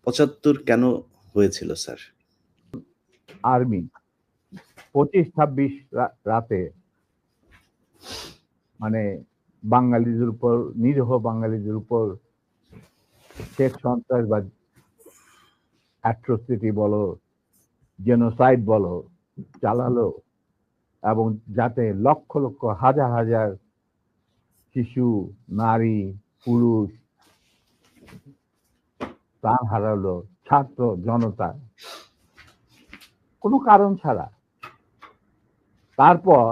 ৭৫ কেন হয়েছিল sir? Army ২৫-২৬ রাতে মানে বাঙালিদের উপর, নিরীহ বাঙালিদের উপর শেখ সন্ত্রাসবাদ, অ্যাট্রোসিটি বলো, জেনোসাইড বলো, চালালো, এবং যাতে লক্ষ লক্ষ হাজার হাজার শিশু, নারী, পুরুষ প্রাণ হারালো, ছাত্র জনতা কোনো কারণ ছাড়া। তারপর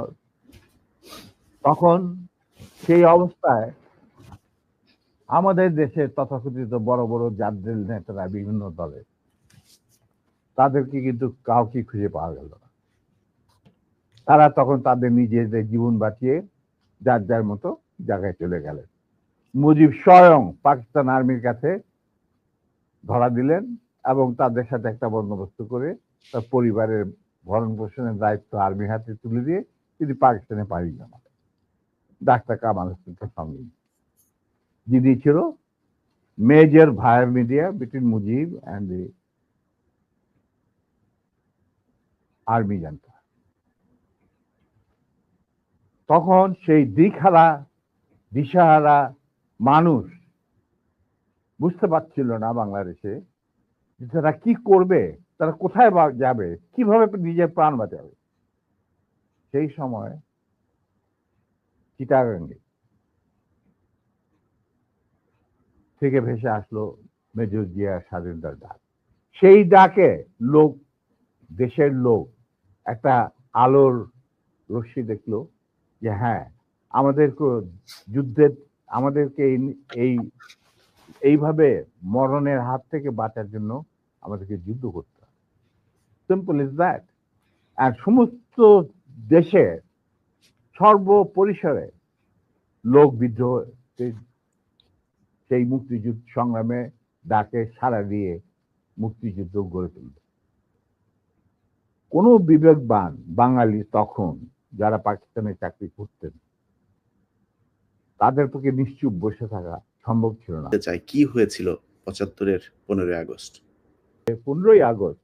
তখন সেই অবস্থায় আমাদের দেশের তথাকথিত বড় বড় জাতীয় নেতারা বিভিন্ন দলের, তাদেরকে কিন্তু কাউকে খুঁজে পাওয়া গেল না। তারা তখন তাদের নিজেদের জীবন বাঁচিয়ে যার যার মতো জায়গায় চলে গেলেন। মুজিব স্বয়ং পাকিস্তান আর্মির কাছে ধরা দিলেন এবং তাদের সাথে একটা বন্দোবস্ত করে তার পরিবারের ভরণ পোষণের দায়িত্ব আর্মির হাতে তুলে দিয়ে তিনি পাকিস্তানে পাড়ি জমালেন ডাক্তার কামাল হোসেনকে সঙ্গে, যিনি ছিল major via media between Mujib and the army junta. তখন সেই দিশাহারা মানুষ বুঝতে পারছিল না বাংলাদেশে তারা কি করবে, তারা কোথায় যাবে, কিভাবে নিজের প্রাণ বাঁচাবে। সেই সময় চিটাগাঙ্গে থেকে ভেসে আসলো মেজর জিয়ার স্বাধীনতার ডাক। সেই ডাকে লোক, দেশের লোক একটা আলোর রশ্মি দেখলো যে হ্যাঁ, আমাদেরকে যুদ্ধের, আমাদেরকে এইভাবে মরণের হাত থেকে বাঁচার জন্য আমাদেরকে যুদ্ধ করতে হবে। Simple is that. আর সমস্ত দেশে সর্বপরিসরে লোক বিদ্রোহ, সেই মুক্তিযুদ্ধ সংগ্রামে ডাকে সাড়া দিয়ে মুক্তিযুদ্ধ গড়ে তুলবে। কোনো বিবেকবান বাঙালি তখন যারা পাকিস্তানে চাকরি করতেন তাদের পক্ষে নিশ্চুপ বসে থাকা সম্ভব ছিল না। চাই কি হয়েছিল ৭৫-এর ১৫ই আগস্ট? 15ই আগস্ট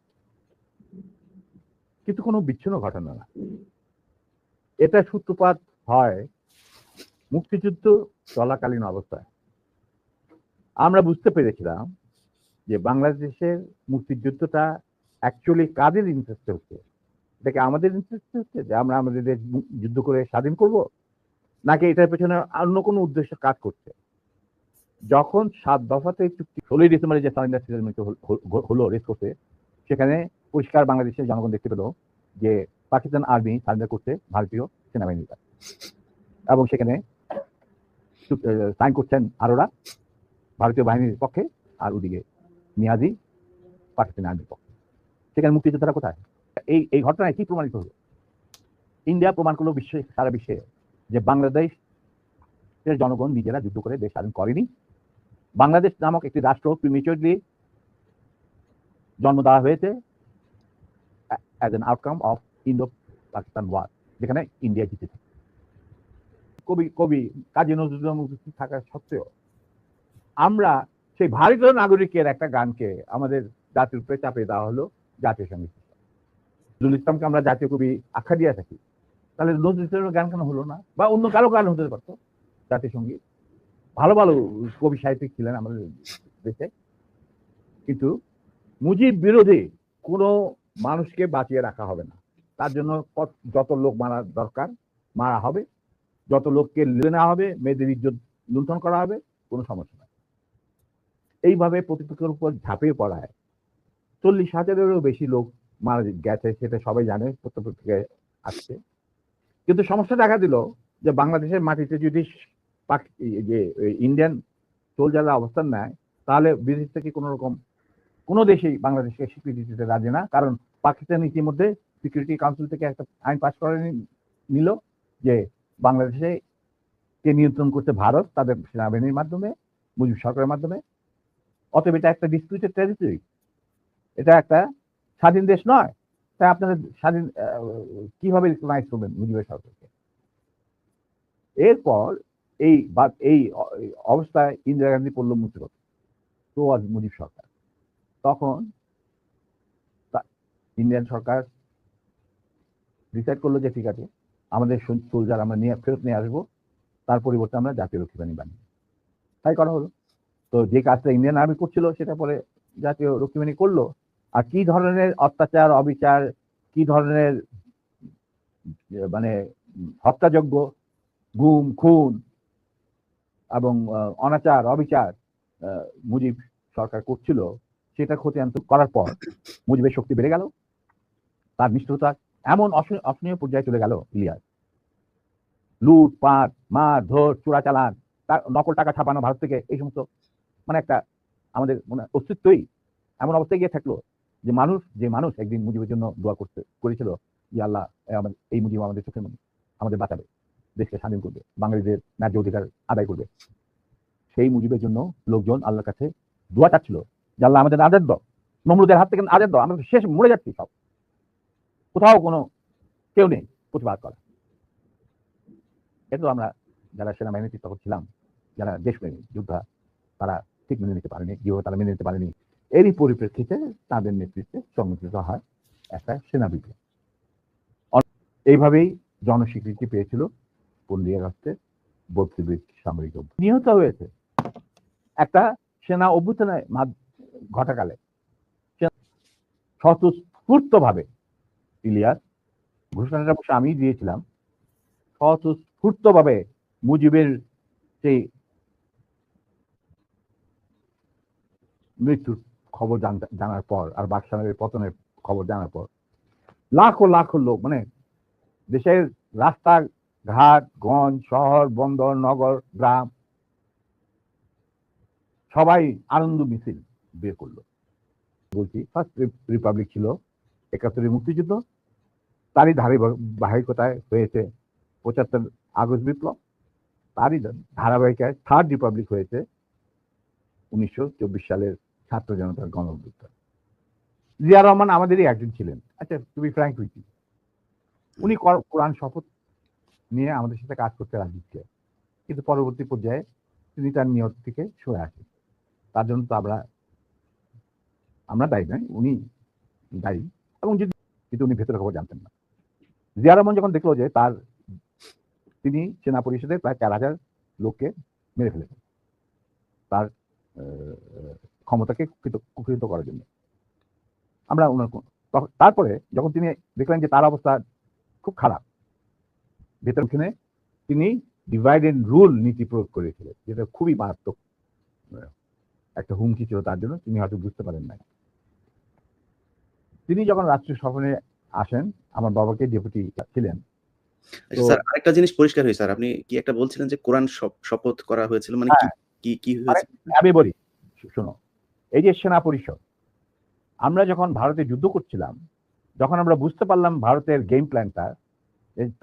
কিন্তু কোনো বিচ্ছিন্ন ঘটনা না। এটা সূত্রপাত হয় মুক্তিযুদ্ধ চলাকালীন অবস্থায়। আমরা বুঝতে পেরেছিলাম যে বাংলাদেশের মুক্তিযুদ্ধটা অ্যাকচুয়ালি কাদের ইন্টারেস্টে হচ্ছে। এটাকে আমাদের ইন্টারেস্টে হচ্ছে যে আমরা আমাদের দেশ যুদ্ধ করে স্বাধীন করব, নাকি এটার পেছনে অন্য কোনো উদ্দেশ্য কাজ করছে। যখন 7 দফাতে চুক্তি 16ই ডিসেম্বরে যে সারেন্ডার সেরেমনি হলো রেস করতে, সেখানে পরিষ্কার বাংলাদেশের জনগণ দেখতে পেল যে পাকিস্তান আর্মি সারেন্ডার করছে ভারতীয় সেনাবাহিনীর কাছে, এবং সেখানে সাইন করছেন আরোরা ভারতীয় বাহিনীর পক্ষে, আর ওদিকে নিয়াজি পাকিস্তান আর্মির পক্ষে। সেখানে মুক্তিযোদ্ধারা কোথায়? এই ঘটনায় কি প্রমাণিত হলো? ইন্ডিয়া প্রমাণ করলো সারা বিশ্বে যে বাংলাদেশের জনগণ নিজেরা যুদ্ধ করে দেশ স্বাধীন করেনি। বাংলাদেশ নামক একটি রাষ্ট্র প্রিমেচুরলি জন্ম দেওয়া হয়েছে as an outcome of Indo Pakistan war, যেখানে ইন্ডিয়া জিতেছে। কবি কাজী নজরুল উপস্থিত থাকা সত্ত্বেও আমরা সেই ভারতীয় নাগরিকের একটা গানকে আমাদের জাতির উপরে চাপিয়ে দেওয়া হলো জাতীয় সঙ্গীত। নজরুল ইসলামকে আমরা জাতীয় কবি আখ্যা দিয়ে থাকি, তাহলে নজরুল ইসলামের গান কেন হলো না? বা অন্য কারো গান হতে পারতো জাতীয় সঙ্গীত। ভালো ভালো কবি সাহিত্যিক ছিলেন আমাদের দেশে, কিন্তু মুজিব বিরোধী কোনো মানুষকে বাঁচিয়ে রাখা হবে না। তার জন্য যত লোক মারা দরকার মারা হবে, যত লোককে লেনে নেওয়া হবে, মেয়েদের ইজ্জত লুণ্ঠন করা হবে, কোনো সমস্যা নাই। এইভাবে প্রতিপক্ষের উপর ঝাঁপিয়ে পড়ায় 40,000-এরও বেশি লোক মারা গেছে, সেটা সবাই জানে, প্রত্যেক আসছে। কিন্তু সমস্যা দেখা দিল যে বাংলাদেশের মাটিতে যদি যে ইন্ডিয়ান সোলজাররা অবস্থান নেয়, তাহলে বিদেশ থেকে কোনো দেশেই বাংলাদেশকে স্বীকৃতি দিতে রাজি না। কারণ পাকিস্তান ইতিমধ্যে সিকিউরিটি কাউন্সিল থেকে একটা আইন পাস করে নিল যে বাংলাদেশে কে নিয়ন্ত্রণ করছে ভারত, তাদের সেনাবাহিনীর মাধ্যমে, মুজিব সরকারের মাধ্যমে। অতএব এটা একটা ডিসপিউটেড টেরিটরি, এটা একটা স্বাধীন দেশ নয়। তাই আপনাদের স্বাধীন কিভাবে রিকগনাইজ করবেন মুজিবের সরকারকে? এরপর এই অবস্থায় ইন্দিরা গান্ধী পড়ল মুসিবত, তো আজ মুজিব সরকার। তখন ইন্ডিয়ান সরকার ডিসাইড করলো যে ঠিক আছে আমাদের সোলজার আমরা ফেরত নিয়ে আসবো, তার পরিবর্তে আমরা জাতীয় রক্ষী বাহিনী বানিয়ে তাই করা হলো। তো যে কাজটা ইন্ডিয়ান আর্মি করছিল সেটা পরে জাতীয় রক্ষী বাহিনী করলো। আর কি ধরনের অত্যাচার অবিচার, কি ধরনের মানে হত্যাযজ্ঞ, গুম খুন এবং অনাচার অবিচার মুজিব সরকার করছিল, সেটা খতিয়ান করার পর মুজিবের শক্তি বেড়ে গেল, তার নিষ্ঠুরতা এমন অসহনীয় পর্যায়ে চলে গেল। ইলিয়াস লুট পাট মার ধর চোরাচালান, তার নকল টাকা ছাপানো ভারত থেকে, এই সমস্ত মানে একটা আমাদের অস্তিত্বই এমন অবস্থায় গিয়ে থাকলো যে মানুষ একদিন মুজিবের জন্য দোয়া করেছিল যে আল্লাহ এই মুজিব আমাদের চোখের মনে আমাদের বাঁচাবে, দেশকে স্বাধীন করবে, বাঙালিদের ন্যায্য অধিকার আদায় করবে। সেই মুজিবের জন্য লোকজন আল্লাহর কাছে দোয়া চাচ্ছিল যে আল্লাহ আমাদের আজাদ দাও, নমরুদের হাত থেকে আজাদ দাও, আমরা শেষ মরে যাচ্ছি, সব কোথাও কোনো কেউ নেই প্রতিবাদ করা। কিন্তু আমরা যারা সেনাবাহিনীতে তখন ছিলাম, যারা দেশপ্রেমী যোদ্ধা, তারা ঠিক মেনে নিতে পারেনি, যেভাবে তারা মেনে নিতে পারেনি। এরই পরিপ্রেক্ষিতে তাদের নেতৃত্বে সংগঠিত হয় একটা সেনা বিপ্লব। এইভাবেই জনস্বীকৃতি পেয়েছিল 15 আগস্টে 32 সামরিক অভ্যুত্থান। নিহত হয়েছে একটা সেনা অভ্যুত্থানের ঘটাকালে স্বতঃস্ফূর্ত ভাবে ইলিয়াস ঘোষণাটা অবশ্য আমি দিয়েছিলাম, স্বতঃস্ফূর্ত ভাবে মুজিবের সেই মৃত্যুর খবর জানার পর আর বাকশালের পতনের খবর জানার পর লাখো লাখো লোক, মানে দেশের রাস্তা ঘাট গঞ্জ শহর বন্দর নগর গ্রাম সবাই আনন্দ মিছিল বের করলো। বলছি ফার্স্ট রিপাবলিক ছিল 71 মুক্তিযুদ্ধ, তারই ধারাবাহিকতায় হয়েছে 75 আগস্ট বিপ্লব, তারই ধারাবাহিকতায় থার্ড রিপাবলিক হয়েছে 1924 সালের ছাত্র জনতার গণ অভ্যুত্থান। জিয়া রহমান আমাদেরই একজন ছিলেন। আচ্ছা, to be frank with you, উনি কোরআন শপথ নিয়ে আমাদের সাথে কাজ করতে রাজি ছিলেন, কিন্তু পরবর্তী পর্যায়ে তিনি তার নিয়ত থেকে সরে আসেন। তার জন্য তো আমরা দায়ী নয়, উনি দায়ী। এবং কিন্তু উনি ভেতরের খবর জানতেন না। জিয়া রহমান যখন দেখলো যে তিনি সেনা পরিষদের প্রায় 4000 লোককে মেরে ফেলেছেন তার ক্ষমতাকে কুক্ষিগত করার জন্য, আমরা তারপরে যখন তিনি দেখলেন যে তার অবস্থা খুব খারাপ, ভেতরখানে তিনি ডিভাইড এন্ড রুল নীতি প্রয়োগ করেছিলেন, যেটা খুবই মারাত্মক একটা হুমকি ছিল তার জন্য, তিনি হয়তো বুঝতে পারেন নাই। তিনি যখন রাষ্ট্রীয় সফরে আসেন, আমার বাবাকে ডেপুটি ছিলেন। স্যার আরেকটা জিনিস পরিষ্কার হয়েছে, স্যার আপনি কি একটা বলছিলেন যে কোরআন শপথ করা হয়েছিল, মানে কি হয়েছে? আমি বলি শোনো, এই যে সেনা পরিষদ, আমরা যখন ভারতে যুদ্ধ করছিলাম, যখন আমরা বুঝতে পারলাম ভারতের গেম প্ল্যানটা,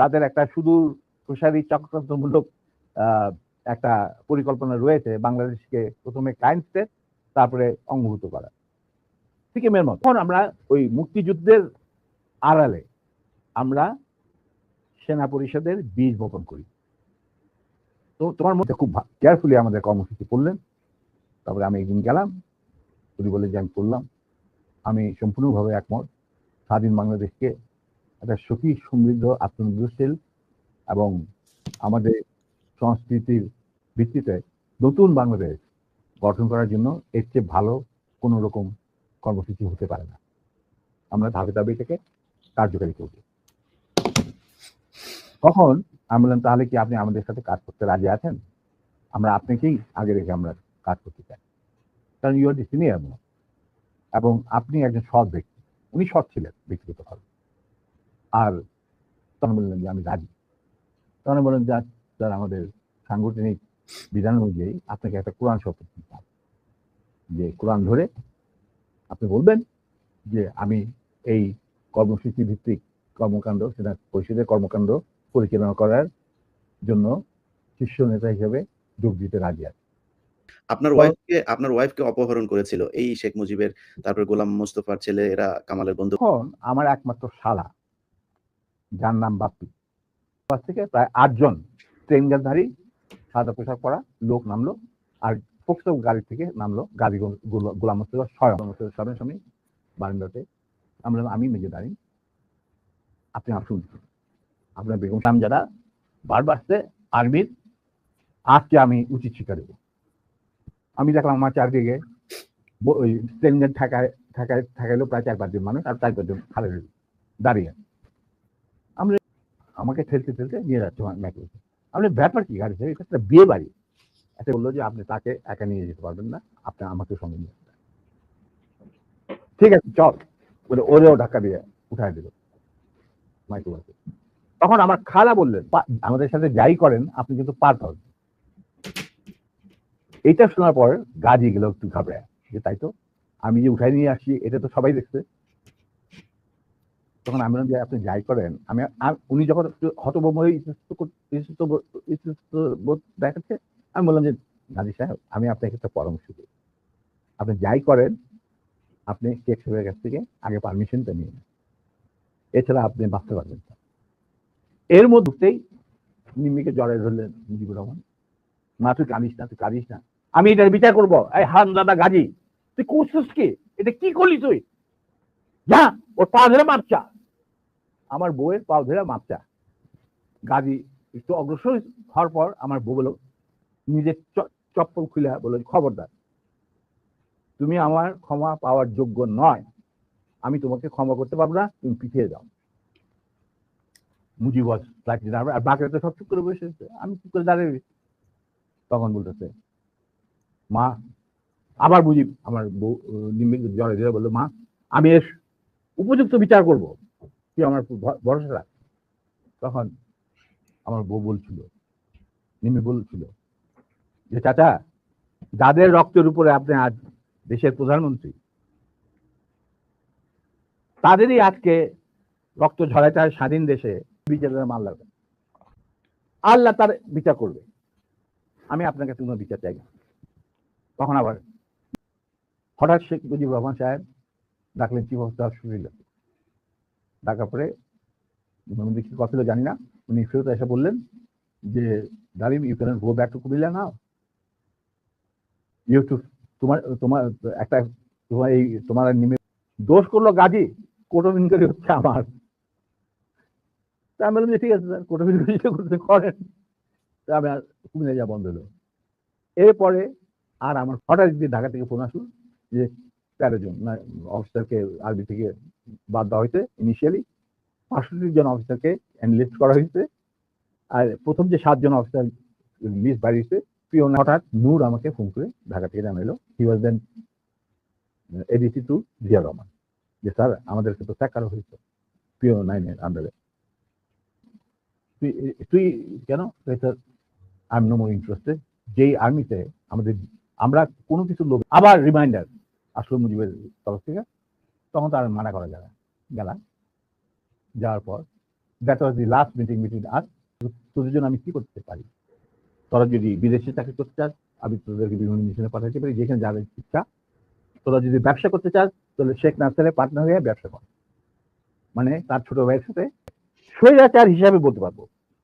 তাদের একটা সুদূর প্রসারী চক্রান্তমূলক একটা পরিকল্পনা রয়েছে বাংলাদেশকে প্রথমে ক্লায়েন্ট স্টেট তারপরে অঙ্গভূত করা, সিকিমের মতো। তখন আমরা ওই মুক্তিযুদ্ধের আড়ালে আমরা সেনা পরিষদের বীজ বপন করি। তো তোমার মধ্যে খুব কেয়ারফুলি আমাদের কর্মসূচি করলেন। তারপরে আমি একদিন গেলাম, উনি বলে যে আমি করলাম, আমি সম্পূর্ণভাবে একমত, স্বাধীন বাংলাদেশকে একটা সুখী সমৃদ্ধ আত্মনির্ভরশীল এবং আমাদের সংস্কৃতির ভিত্তিতে নতুন বাংলাদেশ গঠন করার জন্য এর চেয়ে ভালো কোনো রকম কর্মসূচি হতে পারে না। আমরা ধাপে ধাপে থেকে কার্যকারী করব। তখন আমি বললাম, তাহলে কি আপনি আমাদের সাথে কাজ করতে রাজি আছেন? আমরা আপনাকেই আগে রেখে আমরা কাজ করতে চাই, কারণ ইউ আর দি সিনিয়র এবং আপনি একজন সৎ ব্যক্তি। উনি সৎ ছিলেন ব্যক্তিগতভাবে। আর তখন বললেন যে আমি রাজি। তখন বললেন যে স্যার, আমাদের সাংগঠনিক বিধান অনুযায়ী আপনাকে একটা কোরআন শপথ নিতে হবে, যে কোরআন ধরে আপনি বলবেন যে আমি এই কর্মসূচি ভিত্তিক কর্মকাণ্ড, সেটা পরিষদের কর্মকাণ্ড পরিচালনা করার জন্য শীর্ষ নেতা হিসেবে যোগ দিতে রাজি আছে। আপনার ওয়াইফকে অপহরণ করেছিল এই শেখ মুজিবের, তারপর গোলাম মোস্তফার ছেলে, এরা কামালের বন্ধু। তখন আমার একমাত্র শালা, যার নাম বাপ্পি, থেকে প্রায় 8 জন ট্রেনগারধারী সাদা পোশাক পরা লোক নামলো, আর ফোকসো গাড়ি থেকে নামলো, গাজী গোলাম মোস্তফা স্বয়ং সামনে বারান্দাতে। আমি মেজর দাঁড়িয়ে, আপনি আসুন, আপনার বেগম যারা বারবার আসছে আর্মির, আজকে আমি উচিত শিক্ষা দেবো। আমি দেখলাম আমার চারদিকে ওই স্টেনগেট ঠেকাইলো প্রায় 4-5 জন মানুষ, আর 4-5 জন খালে দাঁড়িয়ে। আমরা আমাকে ঠেলতে নিয়ে যাচ্ছে ম্যাকে। আপনি ব্যাপার কি গাড়ি, এটা একটা বিয়ে বাড়ি। একটা বললো যে আপনি তাকে একা নিয়ে যেতে পারবেন না, আপনি আমাকে সঙ্গে নিয়ে আসবেন। ঠিক আছে চল বলে ওরেও ধাক্কা দিয়ে উঠায় দিল মাইক্রোবাসে। তখন আমার খালা বললেন, আমাদের সাথে যাই করেন আপনি কিন্তু পার পাবেন। এইটা শোনার পর গাজী গেল একটু ঘাবড়ায়, যে তাই তো, আমি যে উঠাই নিয়ে আসছি এটা তো সবাই দেখছে। তখন আমি বললাম যে আপনি যাই করেন, উনি যখন হতভম্ব হয়ে দেখাচ্ছে, আমি বললাম যে গাজী সাহেব, আমি আপনাকে একটা পরামর্শ দিই, আপনি যাই করেন আপনি শেখ সাহেবের কাছ থেকে আগে পারমিশনটা নিয়ে নেন, এছাড়া আপনি বাঁচতে পারবেন না। এর মধ্যেই নিম্মিকে জড়াই ধরলেন মুজিবুর রহমান, মা তুই কাঁদিস না, আমি এটার বিচার করবো। এই হারামজাদা গাজী, তুই করছিস কি? এটা কি করলি তুই? যা ওর পা ধরে মাপচা। আমার বউয়ের পা ধরে মাপচা। গাজী একটু অগ্রসর হওয়ার পর আমার বউ বলল, নিজের চপ্পল খুলে বলল, খবরদার, তুমি আমার ক্ষমা পাওয়ার যোগ্য নয়, আমি তোমাকে ক্ষমা করতে পারবো না, তুমি পিছিয়ে যাও। মুজিব আর বাকিরা তো সব চুপ করে বসে, আমি চুপ করে দাঁড়িয়ে। তখন বলতেছে মা, আবার মুজিব আমার বউ জড়ে ধরে বললো, মা আমি এর উপযুক্ত বিচার করব, তুই আমার ভরসা রাখ। তখন আমার বউ বলছিল, নিমি বলছিল যে চাচা, যাদের রক্তের উপরে আপনি আজ দেশের প্রধানমন্ত্রী, তাদেরই আজকে রক্ত ঝরাইতে হয় স্বাধীন দেশে, বিচারের মান লাগবে, আল্লাহ তার বিচার করবে, আমি আপনার কাছে কোনো বিচার চাই না। তখন আবার হঠাৎ শেখ মুজিবুর রহমান সাহেব ডাকলেন চিফ অফ স্টাফ শরীফ। ডাকার পরে কি কথা ছিল জানি না, উনি ফেরত এসে বললেন যে Dalim, you can go back to Comilla now, you to তোমার তোমার একটা তোমার এই তোমার নিমে দোষ করলো গাজী, কোর্ট ইনকোয়ারি হচ্ছে আমার। তা আমি বললাম যে ঠিক আছে স্যার, কোর্ট ইনকোয়ারি করতে করেন। তা আমি আর কুমিল্লা যাওয়া বন্ধ হলো। এরপরে আর আমার হঠাৎ ঢাকা থেকে ফোন আসলো যে 13 জন অফিসারকে আর্মি থেকে বাদ দেওয়া হয়েছে, ইনিশিয়ালি 65 জন অফিসারকে এনলিস্ট করা হয়েছে, আর প্রথম যে 7 জন অফিসার লিস্ট বাড়িয়েছে। হঠাৎ নূর আমাকে ফোন করে ঢাকা থেকে জানাইলো, হি ওয়াজ দেন এডিসি টু জিয়া রহমান, যে স্যার আমাদেরকে তো ত্যাগ করা হয়েছে পিও 9 এর আন্ডারে, তুই কেন? Sir I am no more interested. যেই আর্মিতে আমরা কোনো কিছু লোক আবার রিমাইন্ডার আসলো মুজিবের তরফ থেকে, তখন তার মানা করা যায় না। গেলাম, যাওয়ার পর that was the last meeting between us. তোদের জন্য আমি কি করতে পারি? তোরা যদি বিদেশে চাকরি করতে চাস, আমি তোদেরকে বিভিন্ন মিশনে পাঠাতে পারি, যেখানে যাদের ইচ্ছা। তোরা যদি ব্যবসা করতে চাস, তাহলে শেখ নাসেরের পার্টনার হয়ে ব্যবসা কর। মানে তার ছোট ভাইয়ের সাথে স্বৈরাচার হিসাবে বলতে পারবো।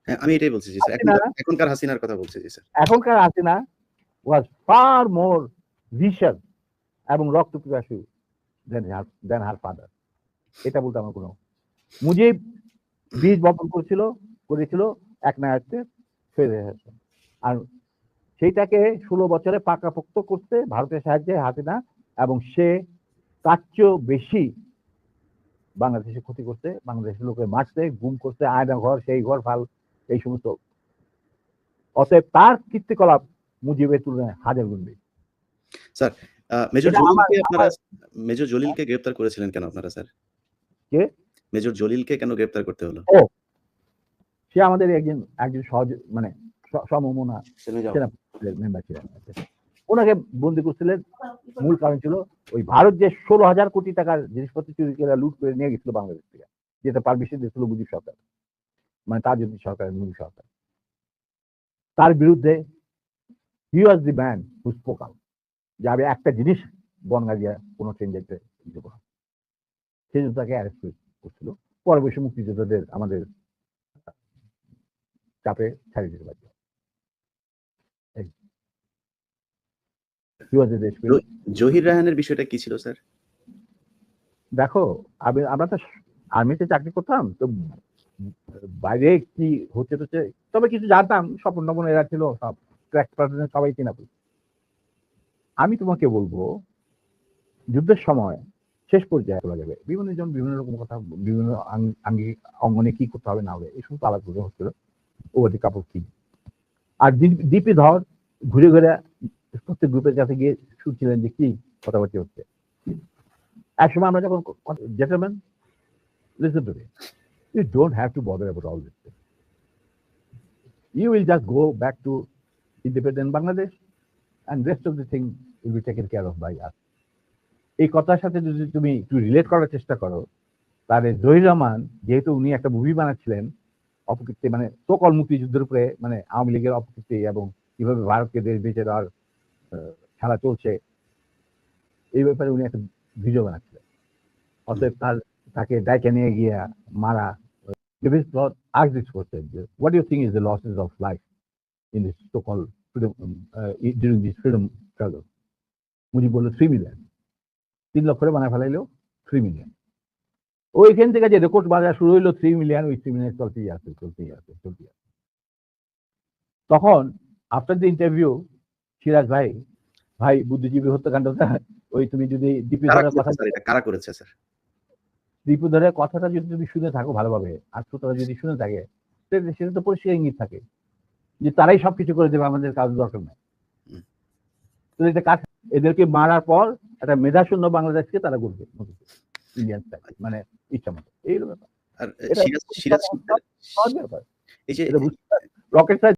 হ্যাঁ, আমি এটাই বলছি জি স্যার। এখনকার হাসিনার কথা বলছি জি স্যার। এখনকার হাসিনা ওয়াজ ফার মোর ভিশন এবং রক্ত পিপাসু দেন হার ফাদার। এটা বলতে আমার কোনো, মুজিব বীজ বপন করেছিল এক নায়ককে, আর সেইটাকে 16 বছরে পাকাপোক্ত করতে ভারতের সাহায্যে হাসিনা, এবং সে তার চেয়েও বেশি বাংলাদেশে ক্ষতি করতে, বাংলাদেশের লোকে মারতে, গুম করতে, আয়না ঘর, সেই ঘর ফাল, এই সমস্ত। অতএব তার কীর্তিকলাপ মুজিবের তুলনায় হাজার গুণ বেশি। স্যার, মেজর জলিলকে গ্রেফতার করেছিলেন কেন আপনারা স্যার? কে? মেজর জলিলকে কেন গ্রেফতার করতে হলো? ও, সে আমাদের একজন সহজ মানে সমমনা মেম্বার ছিলেন। ওনাকে বন্দি করছিলেন, মূল কারণ ছিল ওই ভারত যে 16,000 কোটি টাকার জিনিসপত্র চুরি করে লুট করে নিয়ে গেছিল বাংলাদেশ থেকে, যেটা পারমিশন দিয়েছিল মুজিব সরকার, মানে তাজউদ্দিন সরকার, মুজিব সরকার। তার বিরুদ্ধে he was the man who spoke out, যে আমি একটা জিনিস বনগা দিয়ে কোনো ট্রেন যেতে দেব না। সেই জন্য তাকে অ্যারেস্ট করছিল। পরে বসে মুক্তিযোদ্ধাদের আমাদের চাপে ছাড়িয়ে দিতে পারবে। He was a দেশপ্রেমিক। জহির রায়হানের বিষয়টা কি ছিল স্যার? দেখো, আমরা তো আর্মিতে চাকরি করতাম, তো বাইরে কি হচ্ছে, তবে কিছু জানতাম, স্বপন-টপন এরা ছিল, সব ক্র্যাক পার্সন সবাই চেনা। আমি তোমাকে বলবো, যুদ্ধের সময় শেষ পর্যায়ে বলা যাবে বিভিন্ন জন বিভিন্ন রকম কথা, বিভিন্ন আঙ্গিক অঙ্গনে কি করতে হবে না হবে এই সমস্ত আলাপ করে হচ্ছিল, ওদের কাপড় কি। আর দীপি ধর ঘুরে ঘুরে প্রত্যেক গ্রুপের কাছে গিয়ে শুনছিলেন যে কি কথাবার্তা হচ্ছে। একসময় আমরা যখন gentlemen, listen to me, you don't have to bother about all this thing. You will just go back to independent Bangladesh and rest of the thing will be taken care of by us. এই কথার সাথে যদি তুমি একটু relate করার চেষ্টা করো, তাহলে জহির রহমান যেহেতু উনি একটা মুভি বানাচ্ছিলেন অপকীর্তি, মানে সকল মুক্তিযুদ্ধের উপরে, মানে আওয়ামী লীগের অপকীর্তি এবং কিভাবে ভারতকে দেশ বেঁচে দেওয়ার খেলা চলছে, এই ব্যাপারে উনি একটা ভিডিও বানাচ্ছিলেন। অতএব তাকে ডাইকে নিয়ে গিয়া মারা। Ask this question: what do you think is the losses of life in this so-called freedom during this freedom struggle? Mujib বলল 3 মিলিয়ন। 3 লক্ষ করে বানায় ফেলাইলো 3 মিলিয়ন। ওইখান থেকে যে রেকর্ড বাজার শুরু হইলো 3 মিলিয়ন, ওই 3 মিলিয়ন চলতেই আছে। তখন আফটার দ্য ইন্টারভিউ সিরাজ ভাই বুদ্ধিজীবী হত্যাকাণ্ডটা, ওই তুমি যদি দীপিধরের কথা, কারা করেছে স্যার? দীপিধরের কথাটা যদি তুমি শুনে থাকো ভালোভাবে, আর শ্রোতারা যদি শুনে থাকে, সেটা তো পরিষ্কার ইঙ্গিত থাকে যে তারাই সবকিছু করে দেবে, আমাদের কাজ দরকার নেই। তো এটা কাজ, এদেরকে মারার পর একটা মেধাশূন্য বাংলাদেশকে তারা করবে ইন্ডিয়ান স্টাইল, মানে ইচ্ছা মতো। এই ব্যাপার। আর সিরাজ রকেট